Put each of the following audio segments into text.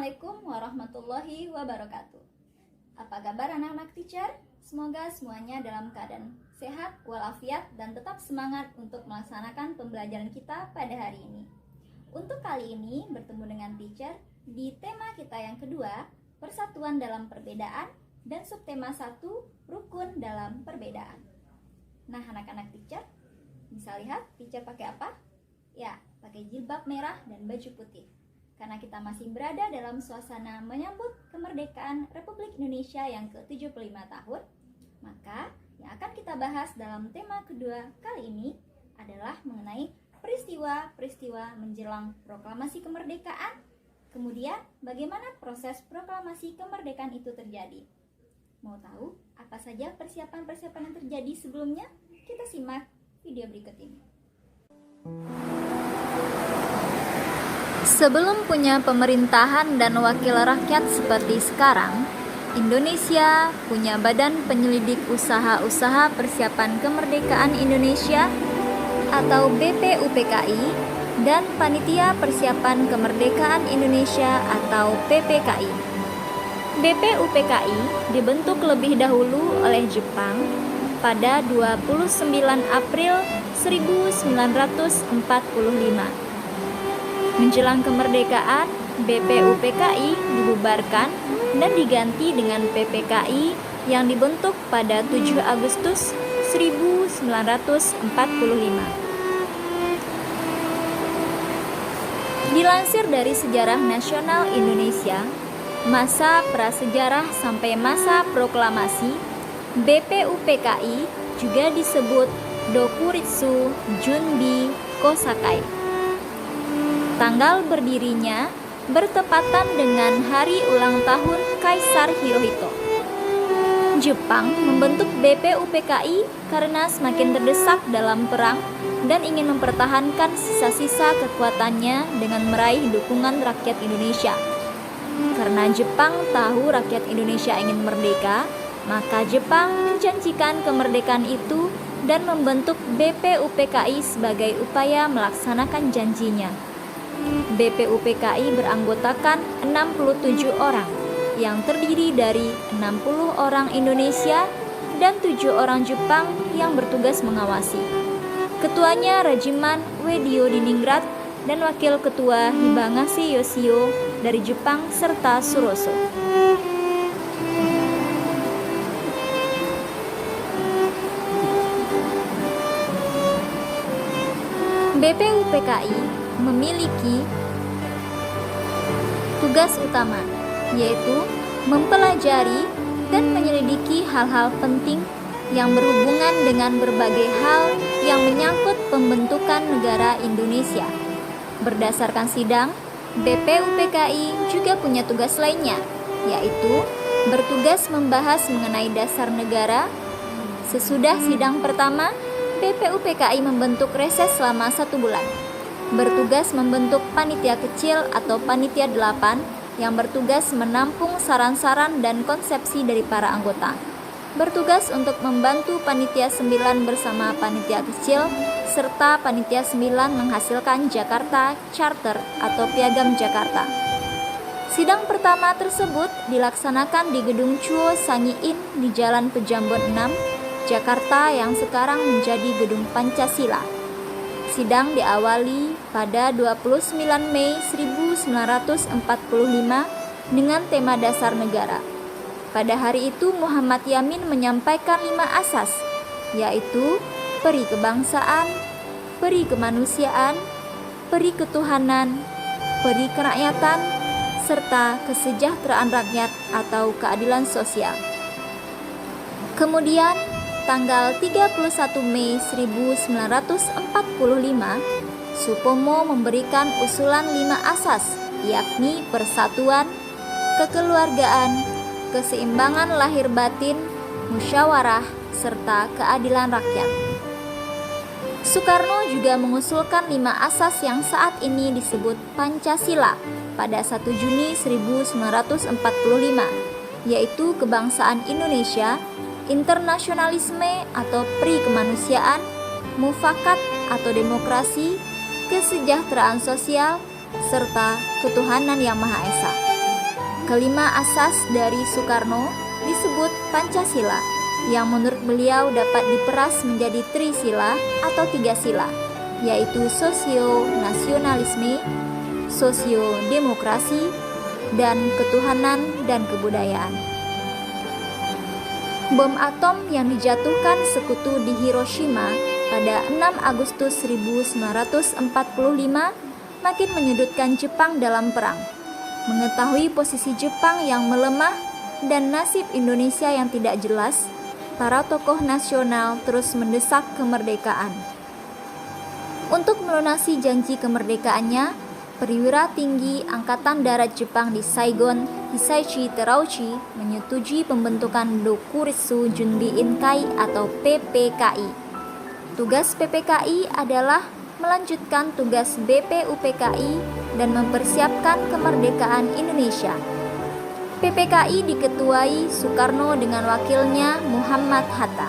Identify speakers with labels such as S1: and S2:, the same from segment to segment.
S1: Assalamualaikum warahmatullahi wabarakatuh. Apa kabar anak-anak teacher? Semoga semuanya dalam keadaan sehat, walafiat, dan tetap semangat untuk melaksanakan pembelajaran kita pada hari ini. Untuk kali ini bertemu dengan teacher di tema kita yang kedua, persatuan dalam perbedaan, dan subtema 1, rukun dalam perbedaan. Nah, anak-anak teacher, bisa lihat teacher pakai apa? Ya, pakai jilbab merah dan baju putih. Karena kita masih berada dalam suasana menyambut kemerdekaan Republik Indonesia yang ke-75 tahun, maka yang akan kita bahas dalam tema kedua kali ini adalah mengenai peristiwa-peristiwa menjelang proklamasi kemerdekaan, kemudian bagaimana proses proklamasi kemerdekaan itu terjadi. Mau tahu apa saja persiapan-persiapan yang terjadi sebelumnya? Kita simak video berikut ini. Sebelum punya pemerintahan dan wakil rakyat seperti sekarang, Indonesia punya Badan Penyelidik Usaha-Usaha Persiapan Kemerdekaan Indonesia atau BPUPKI dan Panitia Persiapan Kemerdekaan Indonesia atau PPKI. BPUPKI dibentuk lebih dahulu oleh Jepang pada 29 April 1945. Menjelang kemerdekaan, BPUPKI dibubarkan dan diganti dengan PPKI yang dibentuk pada 7 Agustus 1945. Dilansir dari Sejarah Nasional Indonesia, masa prasejarah sampai masa proklamasi, BPUPKI juga disebut Dokuritsu Junbi Kosakai. Tanggal berdirinya bertepatan dengan hari ulang tahun Kaisar Hirohito. Jepang membentuk BPUPKI karena semakin terdesak dalam perang dan ingin mempertahankan sisa-sisa kekuatannya dengan meraih dukungan rakyat Indonesia. Karena Jepang tahu rakyat Indonesia ingin merdeka, maka Jepang menjanjikan kemerdekaan itu dan membentuk BPUPKI sebagai upaya melaksanakan janjinya. BPUPKI beranggotakan 67 orang yang terdiri dari 60 orang Indonesia dan 7 orang Jepang yang bertugas mengawasi. Ketuanya Regiman Uedyo-Diningrat dan Wakil Ketua Hibagaki Yoshio dari Jepang serta Suroso. BPUPKI memiliki tugas utama, yaitu mempelajari dan menyelidiki hal-hal penting yang berhubungan dengan berbagai hal yang menyangkut pembentukan negara Indonesia. Berdasarkan sidang, BPUPKI juga punya tugas lainnya, yaitu bertugas membahas mengenai dasar negara. Sesudah sidang pertama, BPUPKI membentuk reses selama 1 bulan. Bertugas membentuk panitia kecil atau panitia 8 yang bertugas menampung saran-saran dan konsepsi dari para anggota. Bertugas untuk membantu panitia 9 bersama panitia kecil serta panitia 9 menghasilkan Jakarta Charter atau Piagam Jakarta. Sidang pertama tersebut dilaksanakan di Gedung Chuo Sangiin di Jalan Pejambon 6, Jakarta yang sekarang menjadi Gedung Pancasila. Sidang diawali pada 29 Mei 1945 dengan tema dasar negara. Pada hari itu Muhammad Yamin menyampaikan 5 asas, yaitu peri kebangsaan, peri kemanusiaan, peri ketuhanan, peri kerakyatan, serta kesejahteraan rakyat atau keadilan sosial. Kemudian tanggal 31 Mei 1945, Supomo memberikan usulan 5 asas, yakni persatuan, kekeluargaan, keseimbangan lahir batin, musyawarah, serta keadilan rakyat. Soekarno juga mengusulkan 5 asas yang saat ini disebut Pancasila pada 1 Juni 1945, yaitu kebangsaan Indonesia, internasionalisme atau peri kemanusiaan, mufakat atau demokrasi, kesejahteraan sosial, serta ketuhanan yang Maha Esa. kelima asas dari Soekarno disebut Pancasila, yang menurut beliau dapat diperas menjadi trisila atau 3 sila, yaitu sosio-nasionalisme, sosio-demokrasi, dan ketuhanan dan kebudayaan. Bom atom yang dijatuhkan sekutu di Hiroshima pada 6 Agustus 1945 makin menyudutkan Jepang dalam perang. Mengetahui posisi Jepang yang melemah dan nasib Indonesia yang tidak jelas, para tokoh nasional terus mendesak kemerdekaan. Untuk melunasi janji kemerdekaannya, perwira tinggi Angkatan Darat Jepang di Saigon, Hisaichi Terauchi, menyetujui pembentukan Dokuritsu Junbi Inkai atau PPKI. Tugas PPKI adalah melanjutkan tugas BPUPKI dan mempersiapkan kemerdekaan Indonesia. PPKI diketuai Soekarno dengan wakilnya Muhammad Hatta.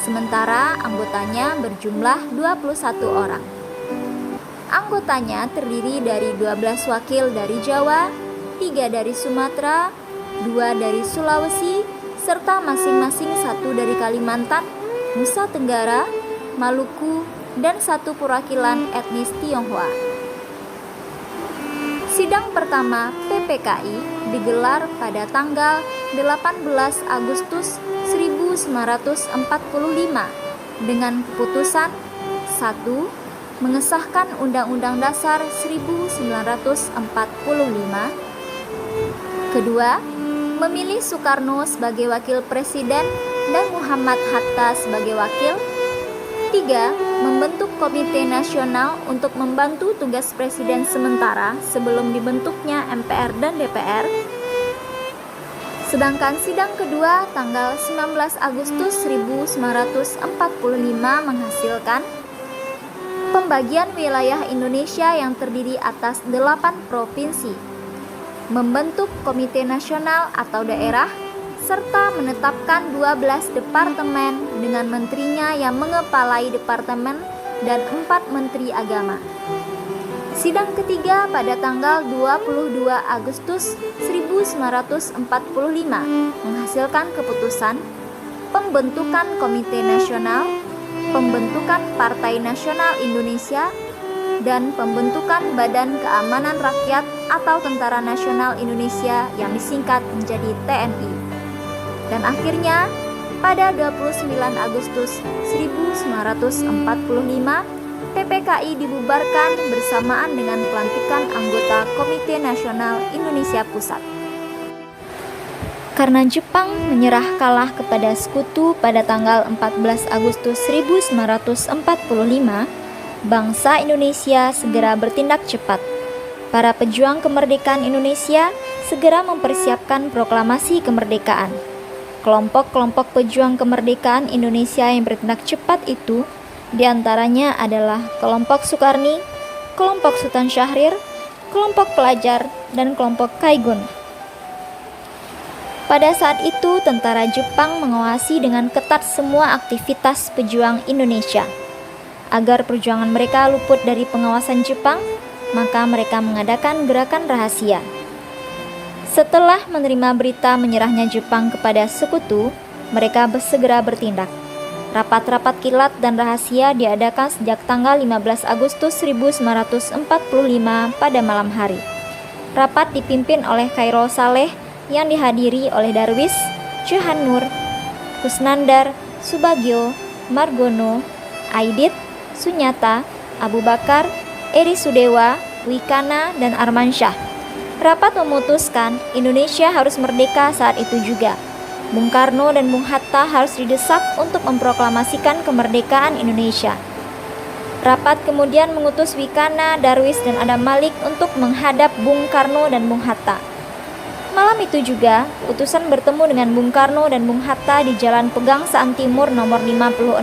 S1: Sementara anggotanya berjumlah 21 orang. Anggotanya terdiri dari 12 wakil dari Jawa, 3 dari Sumatera, 2 dari Sulawesi, serta masing-masing 1 dari Kalimantan, Nusa Tenggara, Maluku, dan 1 perwakilan etnis Tionghoa. Sidang pertama PPKI digelar pada tanggal 18 Agustus 1945 dengan keputusan 1. Mengesahkan Undang-Undang Dasar 1945. Kedua, memilih Soekarno sebagai wakil presiden dan Muhammad Hatta sebagai wakil. 3. Membentuk Komite Nasional untuk membantu tugas presiden sementara sebelum dibentuknya MPR dan DPR. Sedangkan sidang kedua tanggal 19 Agustus 1945 menghasilkan pembagian wilayah Indonesia yang terdiri atas 8 provinsi, membentuk Komite Nasional atau daerah, serta menetapkan 12 departemen dengan menterinya yang mengepalai departemen dan 4 menteri agama. Sidang ketiga pada tanggal 22 Agustus 1945 menghasilkan keputusan pembentukan Komite Nasional, pembentukan Partai Nasional Indonesia, dan pembentukan Badan Keamanan Rakyat atau Tentara Nasional Indonesia yang disingkat menjadi TNI. Dan akhirnya, pada 29 Agustus 1945, PPKI dibubarkan bersamaan dengan pelantikan anggota Komite Nasional Indonesia Pusat. Karena Jepang menyerah kalah kepada sekutu pada tanggal 14 Agustus 1945, bangsa Indonesia segera bertindak cepat. Para pejuang kemerdekaan Indonesia segera mempersiapkan proklamasi kemerdekaan. Kelompok-kelompok pejuang kemerdekaan Indonesia yang bertindak cepat itu diantaranya adalah kelompok Sukarni, kelompok Sultan Syahrir, kelompok pelajar, dan kelompok Kaigun. Pada saat itu, tentara Jepang mengawasi dengan ketat semua aktivitas pejuang Indonesia. Agar perjuangan mereka luput dari pengawasan Jepang, maka mereka mengadakan gerakan rahasia. Setelah menerima berita menyerahnya Jepang kepada sekutu, mereka segera bertindak. Rapat-rapat kilat dan rahasia diadakan sejak tanggal 15 Agustus 1945 pada malam hari. Rapat dipimpin oleh Khairul Saleh yang dihadiri oleh Darwis, Johan Nur, Kusnandar, Subagio, Margono, Aidit, Sunyata, Abu Bakar, Eri Sudewa, Wikana, dan Armansyah. Rapat memutuskan Indonesia harus merdeka saat itu juga. Bung Karno dan Bung Hatta harus didesak untuk memproklamasikan kemerdekaan Indonesia. Rapat kemudian mengutus Wikana, Darwis, dan Adam Malik untuk menghadap Bung Karno dan Bung Hatta. Malam itu juga, utusan bertemu dengan Bung Karno dan Bung Hatta di Jalan Pegangsaan Timur nomor 56.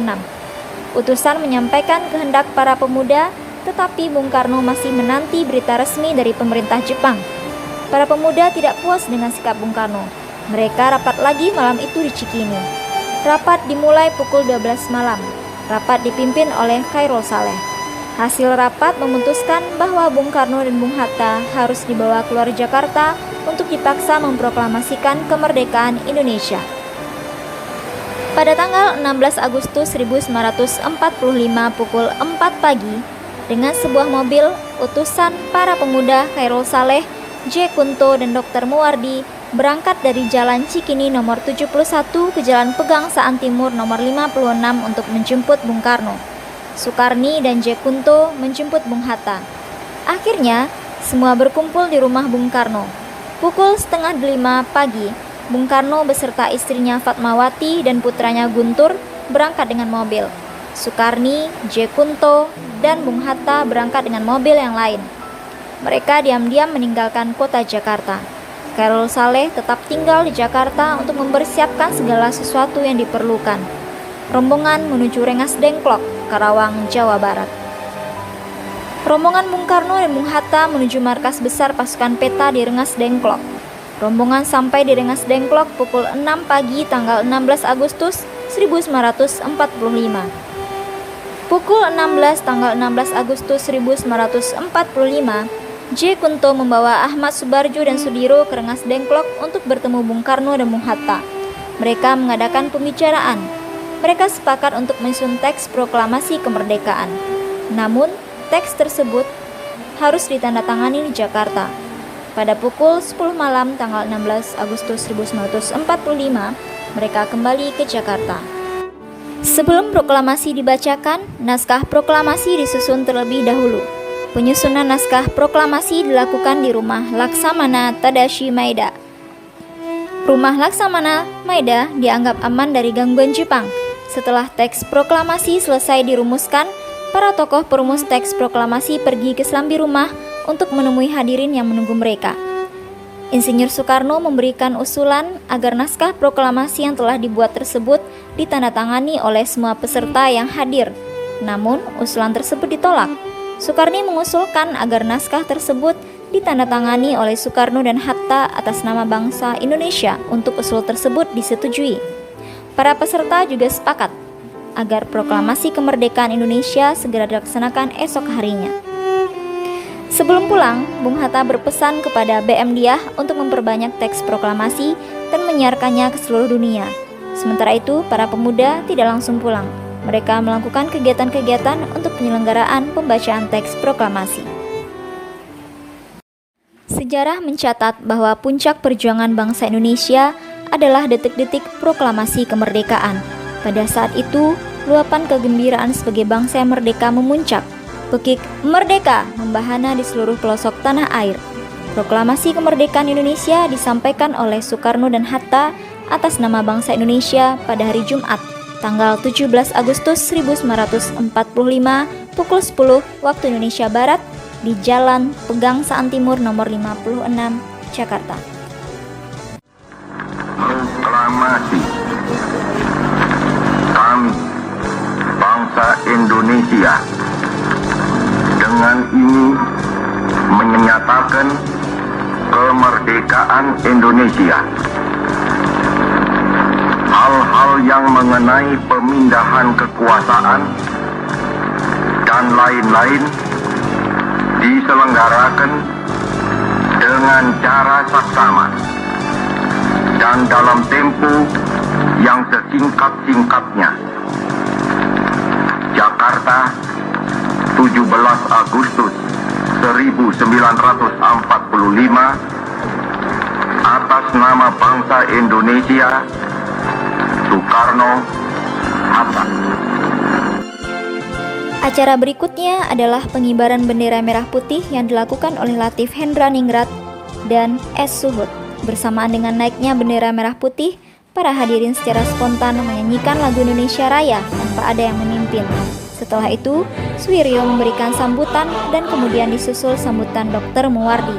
S1: Utusan menyampaikan kehendak para pemuda, tetapi Bung Karno masih menanti berita resmi dari pemerintah Jepang. Para pemuda tidak puas dengan sikap Bung Karno. Mereka rapat lagi malam itu di Cikini. Rapat dimulai pukul 12 malam. Rapat dipimpin oleh Khairul Saleh. Hasil rapat memutuskan bahwa Bung Karno dan Bung Hatta harus dibawa keluar Jakarta untuk dipaksa memproklamasikan kemerdekaan Indonesia. Pada tanggal 16 Agustus 1945 pukul 4 pagi, dengan sebuah mobil, utusan para pemuda Khairul Saleh, J. Kunto, dan Dr. Muwardi berangkat dari Jalan Cikini nomor 71 ke Jalan Pegangsaan Timur nomor 56 untuk menjemput Bung Karno. Sukarni dan J. Kunto menjemput Bung Hatta. Akhirnya, semua berkumpul di rumah Bung Karno. Pukul 4:30 pagi, Bung Karno beserta istrinya Fatmawati dan putranya Guntur berangkat dengan mobil. Sukarni, J. Kunto, dan Bung Hatta berangkat dengan mobil yang lain. Mereka diam-diam meninggalkan kota Jakarta. Khairul Saleh tetap tinggal di Jakarta untuk mempersiapkan segala sesuatu yang diperlukan. Rombongan menuju Rengas Dengklok, Karawang, Jawa Barat. Rombongan Bung Karno dan Bung Hatta menuju markas besar pasukan peta di Rengas Dengklok. Rombongan sampai di Rengas Dengklok pukul 6 pagi tanggal 16 Agustus 1945. Pukul 16 tanggal 16 Agustus 1945, J. Kunto membawa Ahmad Subarjo dan Sudiro ke Rengas Dengklok untuk bertemu Bung Karno dan Bung Hatta. Mereka mengadakan pembicaraan. Mereka sepakat untuk menyusun teks proklamasi kemerdekaan. Namun, teks tersebut harus ditandatangani di Jakarta. Pada pukul 10 malam tanggal 16 Agustus 1945, mereka kembali ke Jakarta. Sebelum proklamasi dibacakan, naskah proklamasi disusun terlebih dahulu. Penyusunan naskah proklamasi dilakukan di rumah Laksamana Tadashi Maeda. Rumah Laksamana Maeda dianggap aman dari gangguan Jepang. Setelah teks proklamasi selesai dirumuskan, para tokoh perumus teks proklamasi pergi ke selambi rumah untuk menemui hadirin yang menunggu mereka. Insinyur Soekarno memberikan usulan agar naskah proklamasi yang telah dibuat tersebut ditandatangani oleh semua peserta yang hadir. Namun, usulan tersebut ditolak. Sukarni mengusulkan agar naskah tersebut ditandatangani oleh Soekarno dan Hatta atas nama bangsa Indonesia untuk usul tersebut disetujui. Para peserta juga sepakat agar proklamasi kemerdekaan Indonesia segera dilaksanakan esok harinya. Sebelum pulang, Bung Hatta berpesan kepada BM Diah untuk memperbanyak teks proklamasi dan menyiarkannya ke seluruh dunia. Sementara itu, para pemuda tidak langsung pulang. Mereka melakukan kegiatan-kegiatan untuk penyelenggaraan pembacaan teks proklamasi. Sejarah mencatat bahwa puncak perjuangan bangsa Indonesia adalah detik-detik proklamasi kemerdekaan. Pada saat itu, luapan kegembiraan sebagai bangsa yang merdeka memuncak. Pekik merdeka membahana di seluruh pelosok tanah air. Proklamasi kemerdekaan Indonesia disampaikan oleh Soekarno dan Hatta atas nama bangsa Indonesia pada hari Jumat, tanggal 17 Agustus 1945 pukul 10 waktu Indonesia Barat di Jalan Pegangsaan Timur nomor 56, Jakarta.
S2: Proklamasi kami, bangsa Indonesia, dengan ini menyatakan kemerdekaan Indonesia. Hal-hal yang mengenai pemindahan kekuasaan dan lain-lain diselenggarakan dengan cara saksama dan dalam tempo yang sesingkat-singkatnya. Jakarta, 17 Agustus 1945, atas nama bangsa Indonesia, Soekarno, Hatta.
S1: Acara berikutnya adalah pengibaran bendera merah putih yang dilakukan oleh Latif Hendra Ningrat dan S. Suhut. Bersamaan dengan naiknya bendera merah putih, para hadirin secara spontan menyanyikan lagu Indonesia Raya tanpa ada yang memimpin. Setelah itu, Suwiryo memberikan sambutan dan kemudian disusul sambutan Dr. Muwardi.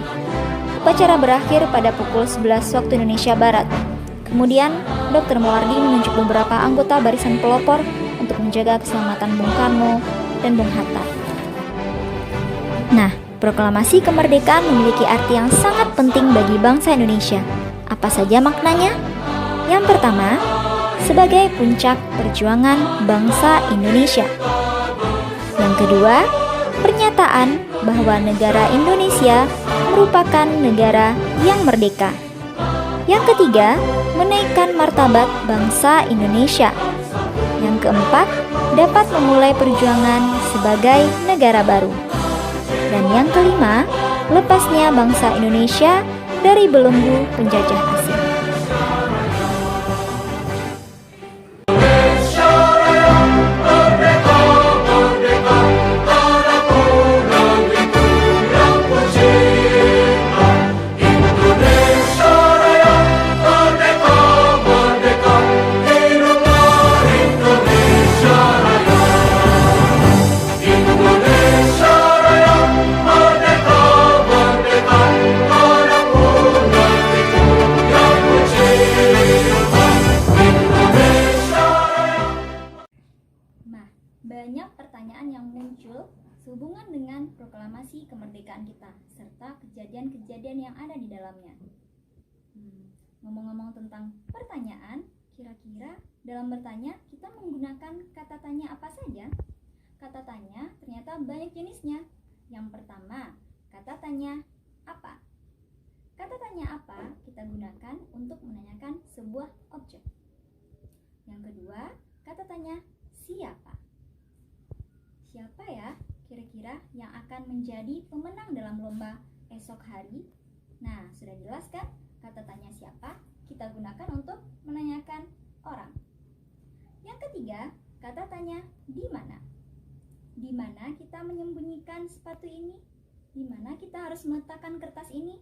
S1: Upacara berakhir pada pukul 11 waktu Indonesia Barat. Kemudian, Dr. Muwardi menunjuk beberapa anggota barisan pelopor untuk menjaga keselamatan Bung Karno dan Bung Hatta. Nah, proklamasi kemerdekaan memiliki arti yang sangat penting bagi bangsa Indonesia. Apa saja maknanya? Yang pertama, sebagai puncak perjuangan bangsa Indonesia. Yang kedua, pernyataan bahwa negara Indonesia merupakan negara yang merdeka. Yang ketiga, menaikkan martabat bangsa Indonesia. Yang keempat, dapat memulai perjuangan sebagai negara baru. Dan yang kelima, lepasnya bangsa Indonesia dari belenggu penjajah asing. Banyak pertanyaan yang muncul sehubungan dengan proklamasi kemerdekaan kita serta kejadian-kejadian yang ada di dalamnya. Ngomong-ngomong tentang pertanyaan, kira-kira dalam bertanya kita menggunakan kata tanya apa saja? Kata tanya ternyata banyak jenisnya. Yang pertama, kata tanya apa? Kata tanya apa kita gunakan untuk menanyakan sebuah objek. Yang kedua, kata tanya siapa? Siapa ya kira-kira yang akan menjadi pemenang dalam lomba esok hari? Nah, sudah jelas kan? Kata tanya siapa kita gunakan untuk menanyakan orang. Yang ketiga, kata tanya di mana? Di mana kita menyembunyikan sepatu ini? Di mana kita harus meletakkan kertas ini?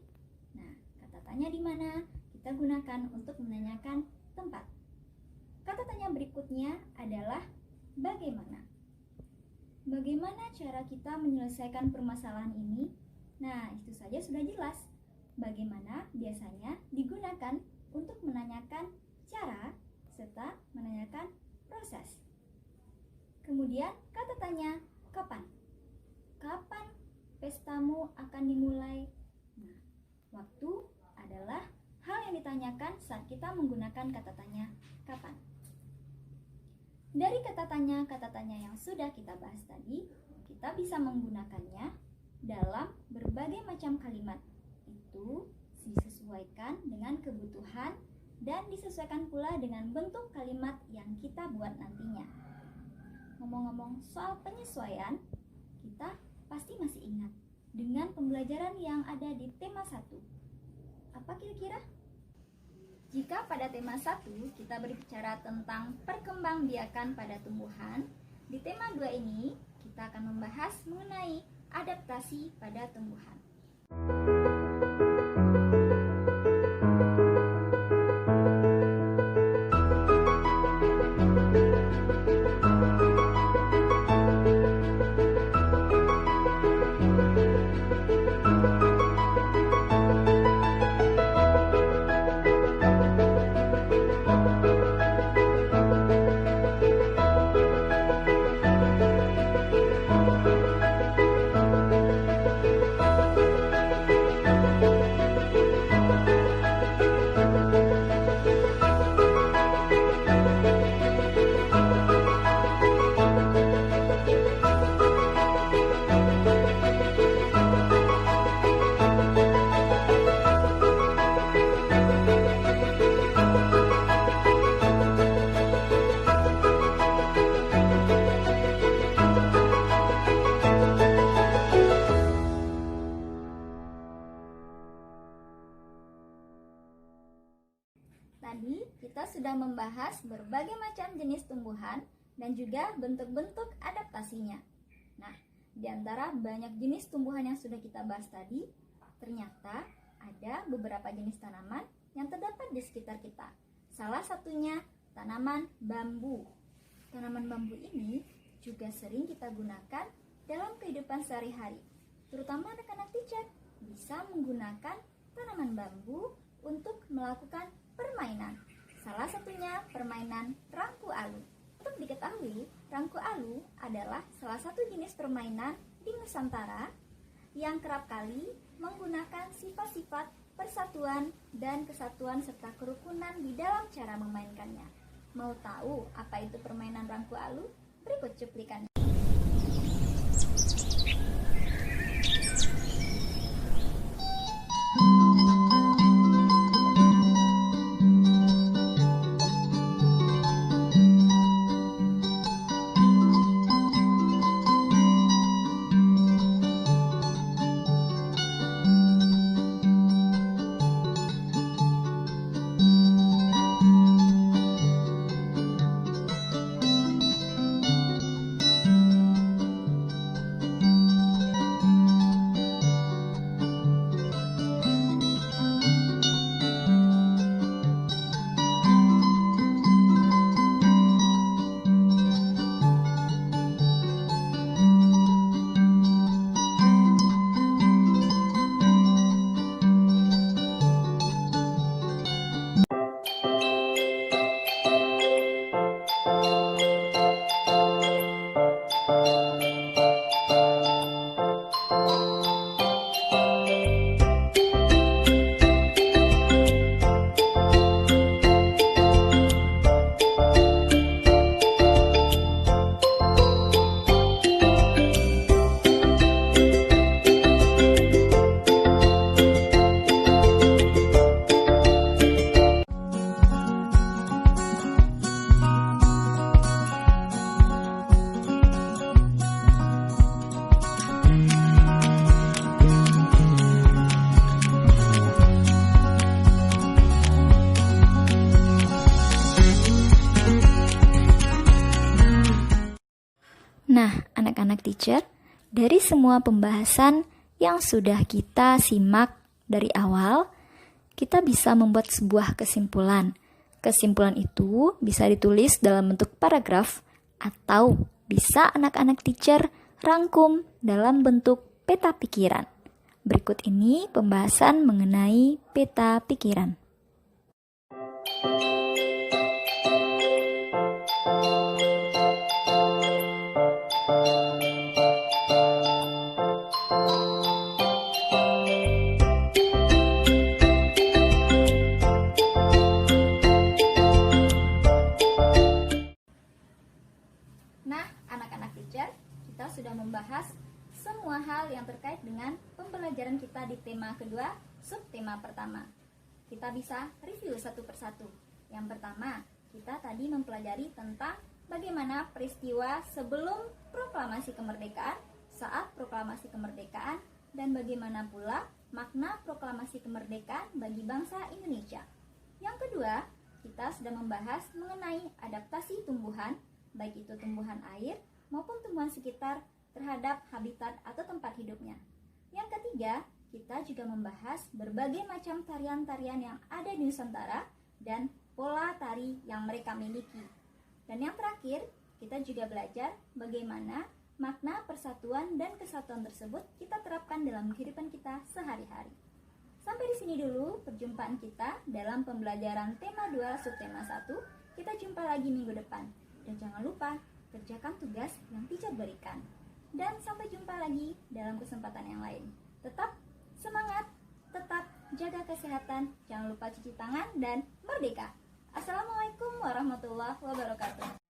S1: Nah, kata tanya di mana kita gunakan untuk menanyakan tempat. Kata tanya berikutnya adalah bagaimana? Bagaimana cara kita menyelesaikan permasalahan ini? Nah, itu saja sudah jelas. Bagaimana biasanya digunakan untuk menanyakan cara serta menanyakan proses. Kemudian kata tanya kapan? Kapan pestamu akan dimulai? Nah, waktu adalah hal yang ditanyakan saat kita menggunakan kata tanya kapan. Dari kata tanya yang sudah kita bahas tadi, kita bisa menggunakannya dalam berbagai macam kalimat. Itu disesuaikan dengan kebutuhan dan disesuaikan pula dengan bentuk kalimat yang kita buat nantinya. Ngomong-ngomong soal penyesuaian, kita pasti masih ingat dengan pembelajaran yang ada di tema 1. Apa kira-kira? Jika pada tema 1 kita berbicara tentang perkembangbiakan pada tumbuhan, di tema 2 ini kita akan membahas mengenai adaptasi pada tumbuhan. Tadi kita sudah membahas berbagai macam jenis tumbuhan dan juga bentuk-bentuk adaptasinya. Nah, di antara banyak jenis tumbuhan yang sudah kita bahas tadi, ternyata ada beberapa jenis tanaman yang terdapat di sekitar kita. Salah satunya tanaman bambu. Tanaman bambu ini juga sering kita gunakan dalam kehidupan sehari-hari. Terutama anak-anak teacher bisa menggunakan tanaman bambu untuk melakukan permainan. Salah satunya permainan rangku alu. Untuk diketahui, rangku alu adalah salah satu jenis permainan di Nusantara yang kerap kali menggunakan sifat-sifat persatuan dan kesatuan serta kerukunan di dalam cara memainkannya. Mau tahu apa itu permainan rangku alu? Berikut cuplikannya. anak-anak teacher, dari semua pembahasan yang sudah kita simak dari awal, kita bisa membuat sebuah kesimpulan. Kesimpulan itu bisa ditulis dalam bentuk paragraf atau bisa anak-anak teacher rangkum dalam bentuk peta pikiran. Berikut ini pembahasan mengenai peta pikiran. Nah, anak-anak teacher, kita sudah membahas semua hal yang terkait dengan pembelajaran kita di tema kedua, subtema pertama. Kita bisa review satu persatu. Yang pertama, kita tadi mempelajari tentang bagaimana peristiwa sebelum proklamasi kemerdekaan, saat proklamasi kemerdekaan, dan bagaimana pula makna proklamasi kemerdekaan bagi bangsa Indonesia. Yang kedua, kita sudah membahas mengenai adaptasi tumbuhan, baik itu tumbuhan air maupun tumbuhan sekitar terhadap habitat atau tempat hidupnya. Yang ketiga, kita juga membahas berbagai macam tarian-tarian yang ada di Nusantara dan pola tari yang mereka miliki. Dan yang terakhir, kita juga belajar bagaimana makna persatuan dan kesatuan tersebut kita terapkan dalam kehidupan kita sehari-hari. Sampai di sini dulu perjumpaan kita dalam pembelajaran tema 2 subtema 1. Kita jumpa lagi minggu depan. Dan jangan lupa kerjakan tugas yang teacher berikan. Dan sampai jumpa lagi dalam kesempatan yang lain. Tetap semangat, tetap jaga kesehatan, jangan lupa cuci tangan dan merdeka. Assalamualaikum warahmatullahi wabarakatuh.